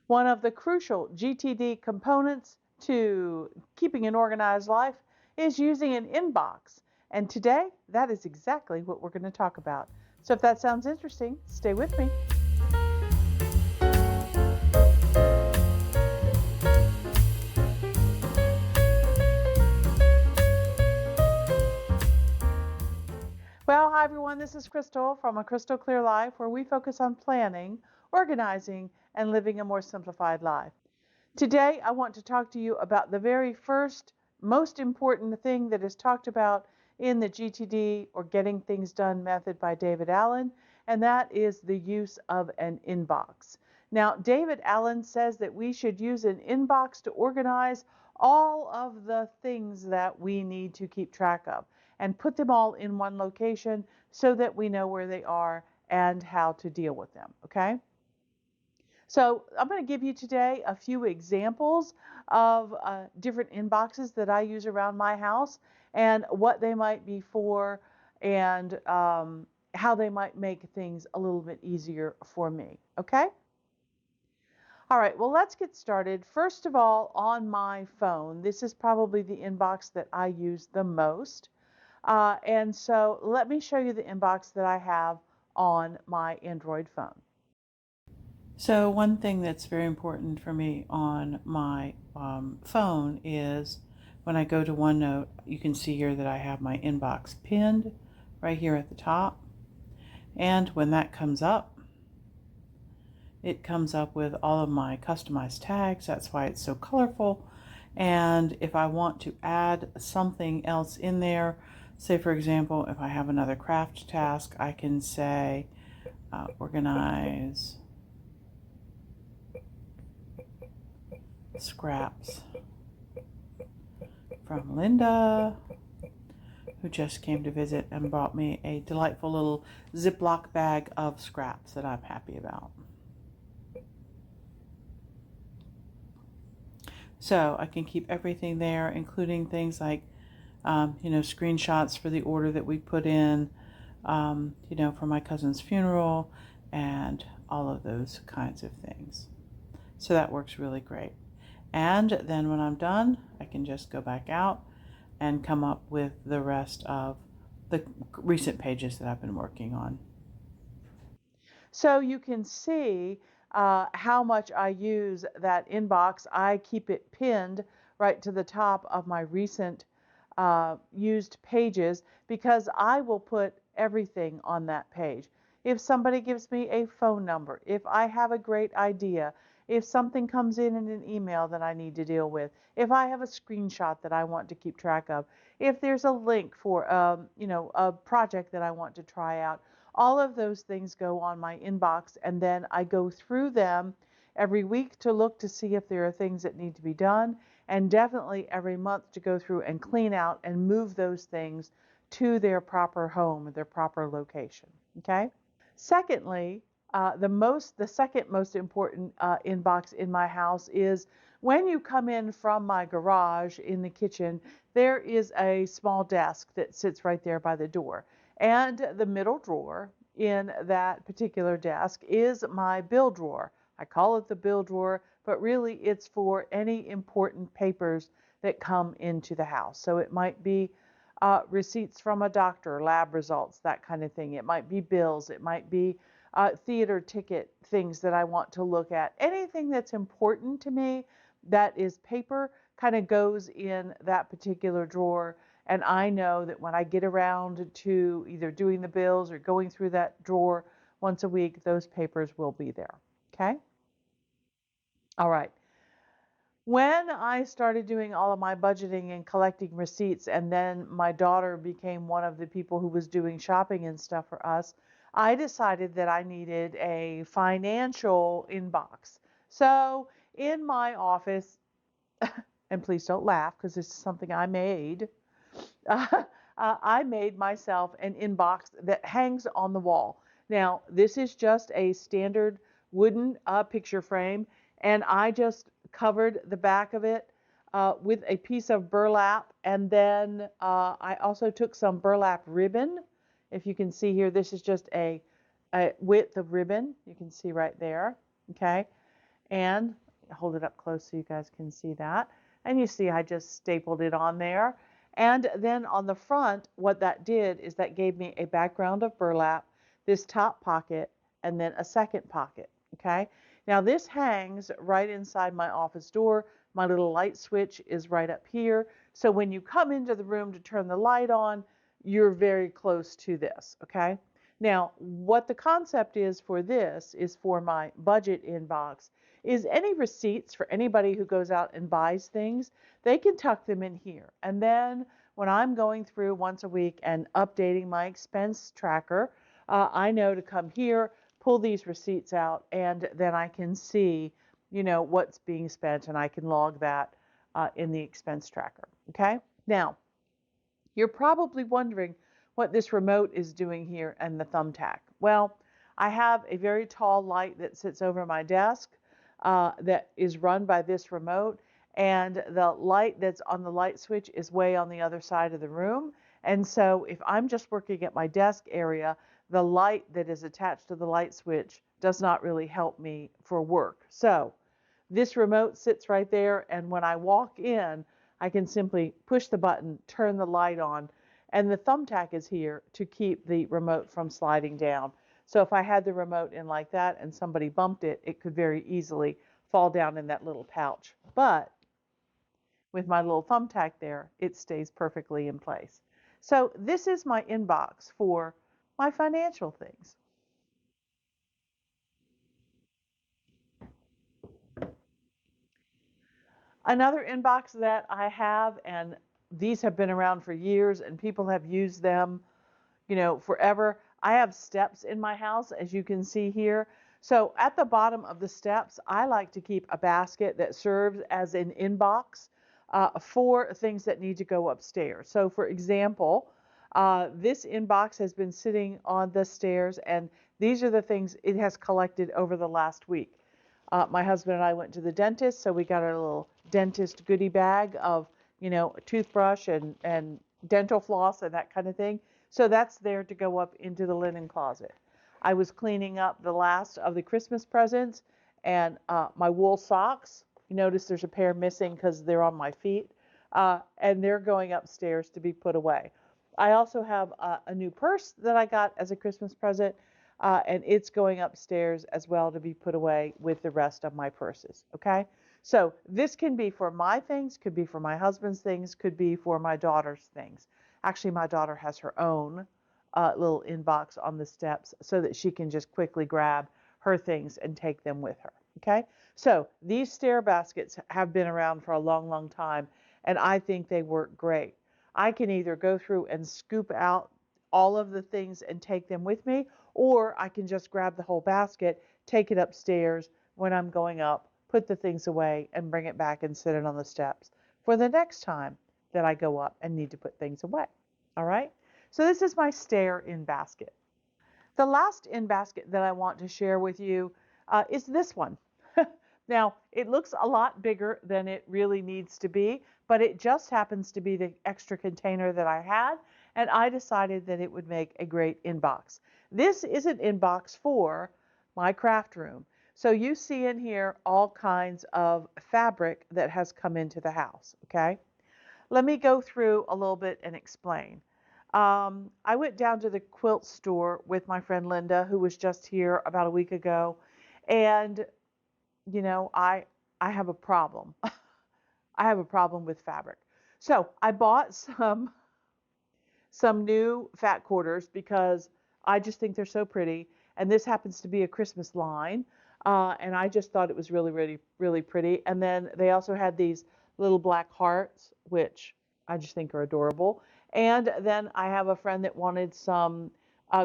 One of the crucial GTD components to keeping an organized life is using an inbox. And today, that is exactly what we're going to talk about. So if that sounds interesting, stay with me. Well, hi everyone, this is Crystal from A Crystal Clear Life, where we focus on planning, organizing, and living a more simplified life. Today, I want to talk to you about the very first, most important thing that is talked about in the GTD, or Getting Things Done method by David Allen, and that is the use of an inbox. Now, David Allen says that we should use an inbox to organize all of the things that we need to keep track of and put them all in one location so that we know where they are and how to deal with them, okay? So I'm going to give you today a few examples of different inboxes that I use around my house and what they might be for, and how they might make things a little bit easier for me, okay? All right, well, let's get started. First of all, on my phone, this is probably the inbox that I use the most. And so let me show you the inbox that I have on my Android phone. So one thing that's very important for me on my phone is when I go to OneNote, you can see here that I have my inbox pinned right here at the top. And when that comes up, it comes up with all of my customized tags. That's why it's so colorful. And if I want to add something else in there, say for example, if I have another craft task, I can say organize scraps from Linda, who just came to visit and brought me a delightful little Ziploc bag of scraps that I'm happy about. So I can keep everything there, including things like, screenshots for the order that we put in, for my cousin's funeral and all of those kinds of things. So that works really great. And then when I'm done, I can just go back out and come up with the rest of the recent pages that I've been working on. So you can see how much I use that inbox. I keep it pinned right to the top of my recent used pages because I will put everything on that page. If somebody gives me a phone number, if I have a great idea, if something comes in an email that I need to deal with, if I have a screenshot that I want to keep track of, if there's a link for a project that I want to try out, all of those things go on my inbox, and then I go through them every week to look to see if there are things that need to be done, and definitely every month to go through and clean out and move those things to their proper home, their proper location, okay? Secondly, the second most important inbox in my house is when you come in from my garage in the kitchen, there is a small desk that sits right there by the door. And the middle drawer in that particular desk is my bill drawer. I call it the bill drawer, but really it's for any important papers that come into the house. So it might be receipts from a doctor, lab results, that kind of thing. It might be bills. It might be theater ticket things that I want to look at. Anything that's important to me that is paper kind of goes in that particular drawer. And I know that when I get around to either doing the bills or going through that drawer once a week, those papers will be there. Okay? All right. When I started doing all of my budgeting and collecting receipts, and then my daughter became one of the people who was doing shopping and stuff for us, I decided that I needed a financial inbox. So in my office, and please don't laugh because this is something I made, I made myself an inbox that hangs on the wall. Now, this is just a standard wooden picture frame, and I just covered the back of it with a piece of burlap, and then I also took some burlap ribbon. If you can see here, this is just a width of ribbon. You can see right there, okay? And hold it up close so you guys can see that. And you see I just stapled it on there. And then on the front, what that did is that gave me a background of burlap, this top pocket, and then a second pocket, okay? Now this hangs right inside my office door. My little light switch is right up here. So when you come into the room to turn the light on, you're very close to this, okay? Now, what the concept is for this is for my budget inbox is any receipts for anybody who goes out and buys things, they can tuck them in here. And then when I'm going through once a week and updating my expense tracker, I know to come here, pull these receipts out, and then I can see, what's being spent, and I can log that in the expense tracker. Okay? Now, you're probably wondering what this remote is doing here and the thumbtack. Well, I have a very tall light that sits over my desk that is run by this remote, and the light that's on the light switch is way on the other side of the room. And so if I'm just working at my desk area, the light that is attached to the light switch does not really help me for work. So this remote sits right there, and when I walk in, I can simply push the button, turn the light on, and the thumbtack is here to keep the remote from sliding down. So if I had the remote in like that and somebody bumped it, it could very easily fall down in that little pouch. But with my little thumbtack there, it stays perfectly in place. So this is my inbox for my financial things. Another inbox that I have, and these have been around for years and people have used them, forever. I have steps in my house, as you can see here. So at the bottom of the steps, I like to keep a basket that serves as an inbox for things that need to go upstairs. So for example, this inbox has been sitting on the stairs, and these are the things it has collected over the last week. My husband and I went to the dentist, so we got our little dentist goodie bag of, a toothbrush and dental floss and that kind of thing. So that's there to go up into the linen closet. I was cleaning up the last of the Christmas presents, and my wool socks. You notice there's a pair missing because they're on my feet, and they're going upstairs to be put away. I also have a new purse that I got as a Christmas present, and it's going upstairs as well to be put away with the rest of my purses, okay? So this can be for my things, could be for my husband's things, could be for my daughter's things. Actually, my daughter has her own little inbox on the steps so that she can just quickly grab her things and take them with her, okay? So these stair baskets have been around for a long, long time, and I think they work great. I can either go through and scoop out all of the things and take them with me, or I can just grab the whole basket, take it upstairs when I'm going up, put the things away, and bring it back and sit it on the steps for the next time that I go up and need to put things away. All right? So this is my stair in basket. The last in basket that I want to share with you is this one. Now, it looks a lot bigger than it really needs to be, but it just happens to be the extra container that I had, and I decided that it would make a great inbox. This is an inbox for my craft room. So you see in here all kinds of fabric that has come into the house, okay? Let me go through a little bit and explain. I went down to the quilt store with my friend Linda, who was just here about a week ago, and I have a problem. I have a problem with fabric. So I bought some new fat quarters because I just think they're so pretty. And this happens to be a Christmas line. And I just thought it was really, really, really pretty. And then they also had these little black hearts, which I just think are adorable. And then I have a friend that wanted some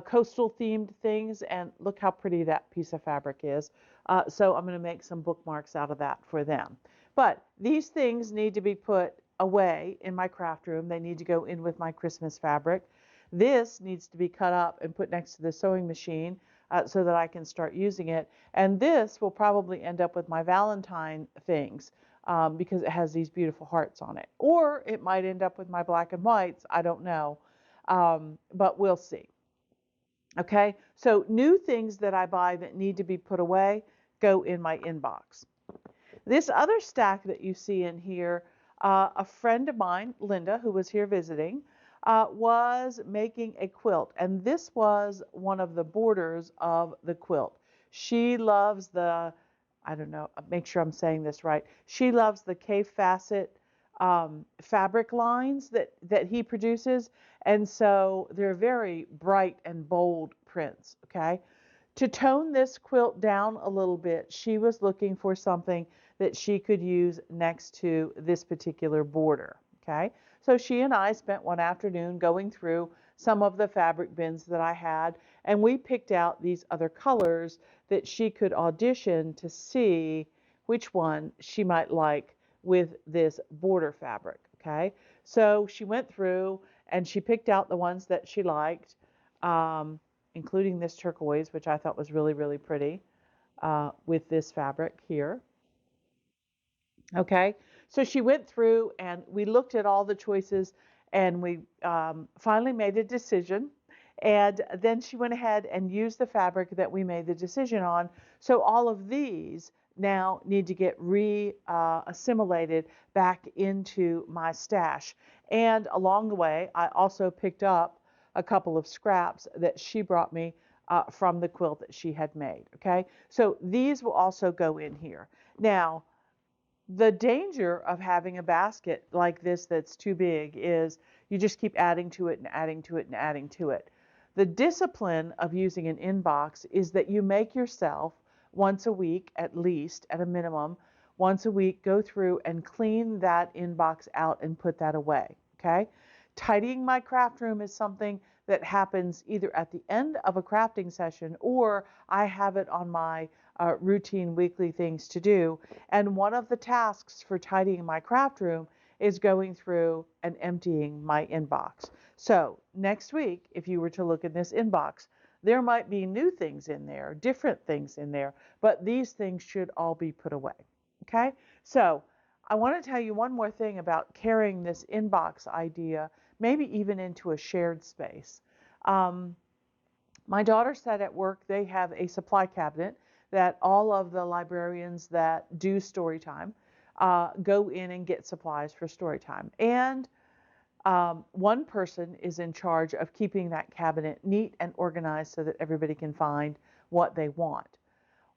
coastal themed things, and look how pretty that piece of fabric is. So I'm going to make some bookmarks out of that for them. But these things need to be put away in my craft room. They need to go in with my Christmas fabric. This needs to be cut up and put next to the sewing machine so that I can start using it. And this will probably end up with my Valentine things because it has these beautiful hearts on it. Or it might end up with my black and whites. I don't know. But we'll see. Okay, so new things that I buy that need to be put away, go in my inbox. This other stack that you see in here, a friend of mine, Linda, who was here visiting, was making a quilt, and this was one of the borders of the quilt. She loves the, I don't know, make sure I'm saying this right. She loves the K-facet fabric lines that he produces, and so they're very bright and bold prints, okay? To tone this quilt down a little bit, she was looking for something that she could use next to this particular border, okay? So she and I spent one afternoon going through some of the fabric bins that I had, and we picked out these other colors that she could audition to see which one she might like with this border fabric, okay? So she went through and she picked out the ones that she liked, including this turquoise, which I thought was really, really pretty with this fabric here. Okay, so she went through and we looked at all the choices and we finally made a decision. And then she went ahead and used the fabric that we made the decision on. So all of these now need to get assimilated back into my stash. And along the way, I also picked up a couple of scraps that she brought me from the quilt that she had made. Okay, so these will also go in here. Now, the danger of having a basket like this that's too big is you just keep adding to it and adding to it and adding to it. The discipline of using an inbox is that you make yourself once a week, at least, at a minimum, once a week, go through and clean that inbox out and put that away, okay? Tidying my craft room is something that happens either at the end of a crafting session or I have it on my routine weekly things to do. And one of the tasks for tidying my craft room is going through and emptying my inbox. So next week, if you were to look in this inbox, there might be new things in there, different things in there, but these things should all be put away. Okay? So I want to tell you one more thing about carrying this inbox idea, maybe even into a shared space. My daughter said at work they have a supply cabinet that all of the librarians that do story time go in and get supplies for story time. And one person is in charge of keeping that cabinet neat and organized so that everybody can find what they want.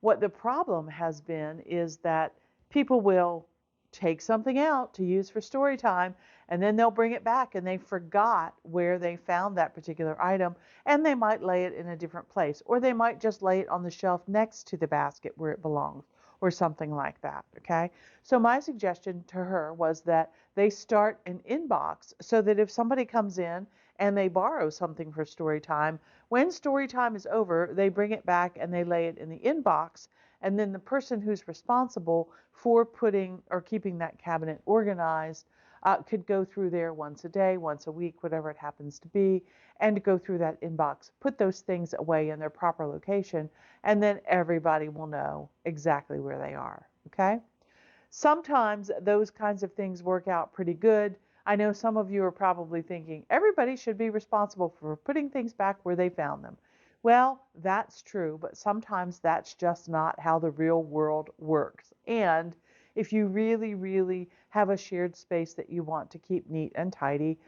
What the problem has been is that people will take something out to use for story time and then they'll bring it back and they forgot where they found that particular item and they might lay it in a different place or they might just lay it on the shelf next to the basket where it belongs or something like that, okay? So my suggestion to her was that they start an inbox so that if somebody comes in and they borrow something for story time, when story time is over, they bring it back and they lay it in the inbox, and then the person who's responsible for putting or keeping that cabinet organized could go through there once a day, once a week, whatever it happens to be, and go through that inbox, put those things away in their proper location, and then everybody will know exactly where they are, okay? Sometimes those kinds of things work out pretty good. I know some of you are probably thinking, everybody should be responsible for putting things back where they found them. Well, that's true, but sometimes that's just not how the real world works. And if you really, really have a shared space that you want to keep neat and tidy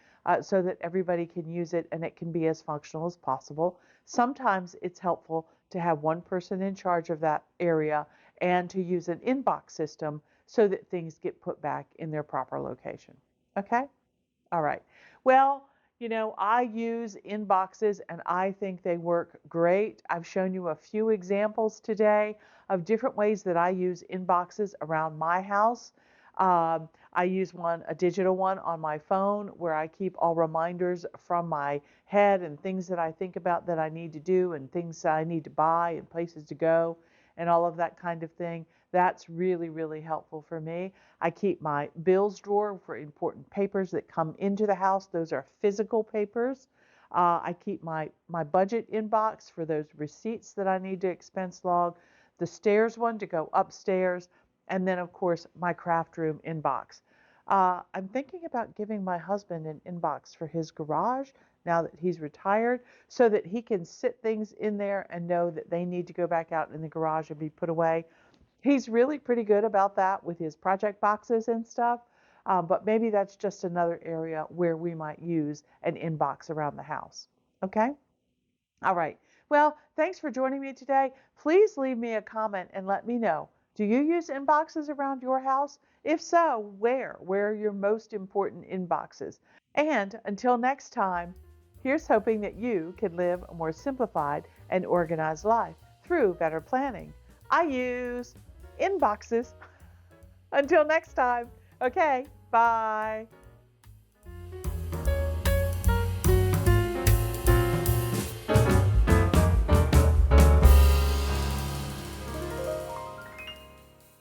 so that everybody can use it and it can be as functional as possible, sometimes it's helpful to have one person in charge of that area and to use an inbox system so that things get put back in their proper location. Okay? All right. Well, you know, I use inboxes and I think they work great. I've shown you a few examples today of different ways that I use inboxes around my house. I use a digital one on my phone where I keep all reminders from my head and things that I think about that I need to do and things that I need to buy and places to go and all of that kind of thing. That's really, really helpful for me. I keep my bills drawer for important papers that come into the house. Those are physical papers. I keep my budget inbox for those receipts that I need to expense log, the stairs one to go upstairs, and then, of course, my craft room inbox. I'm thinking about giving my husband an inbox for his garage now that he's retired so that he can sit things in there and know that they need to go back out in the garage and be put away. He's really pretty good about that with his project boxes and stuff. But maybe that's just another area where we might use an inbox around the house. Okay? All right. Well, thanks for joining me today. Please leave me a comment and let me know. Do you use inboxes around your house? If so, where? Where are your most important inboxes? And until next time, here's hoping that you can live a more simplified and organized life through better planning. I use inboxes. Until next time. Okay, bye.